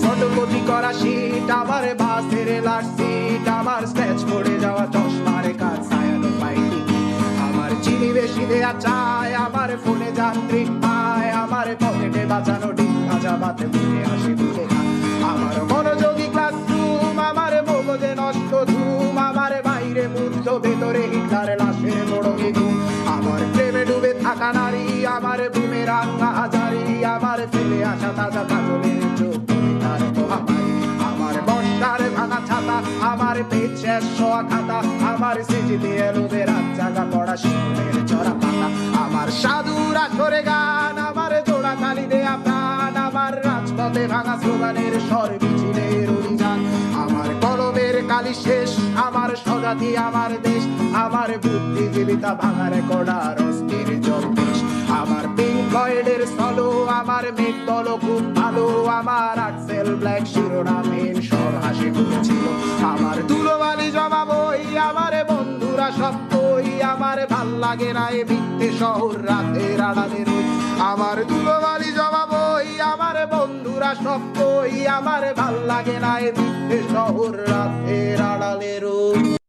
Photocopy করা sheet, আমার বাসের লাট সিট, আমার স্ক্র্যাচ পড়ে যাওয়া চশমার কাজ, ছায়ানো পাইনি আমার চিনি বেশি দেয়া চায়, আমার ফোনে যান্ত্রিক পায়, আমার পকেটে বাঁচানো ডিম ভাজা ভাতে বুঝে আসে বুঝে না আমার মনোযোগী ক্লাসরুম, আমার মগজে নষ্ট ধুম, আমার বাইরে মুগ্ধ ভেতরে হিটলার লাশের বড় ঘুম, আমার প্রেমে ডুবে থাকা নারী, আমার বুমে রাঙ্গা হাজারি, আমার ফেলে আসা তাজা কাজলের চোখ তার মহামারী, আমার বর্ষার ভাঙা ছাতা, আমার পেট শেষ শোয়া খাতা, আমার স্মৃতিতে এলোবে রাত জাগা পড়া শিশুদের চড়া পাতা, আমার সাধুর আসরে গান, আমার জোড়া তালি দেয়া প্রাণ, আমার রাজপথে ভাঙা স্লোগানের স্বর মিছিলের অভিযান, আমার কলমের কালি শেষ, আমার স্বজাতি আমার দেশ, আমার বুদ্ধিজীবিতা ভাঙা রেকর্ডার অস্থির জলদেশ, আমার পিঙ্ক ফ্লয়েডের সলো, আমার মেঘ দল খুব ভালো, আমার আক্সেল ব্ল্যাক শিরোনামহীন সব হাসি খুঁজছিল, আমার ধুলোবালি জমা বই, আমার বন্ধুরা সত্যই, আমার ভাল লাগে না এ মিথ্যে শহর রাতের আড়ালে রই, আমার ধুলোবালি জমা বই, আমার বন্ধুরা সত্যই, আমার ভাল লাগে না এ মিথ্যে শহর রাতের আড়ালে রই।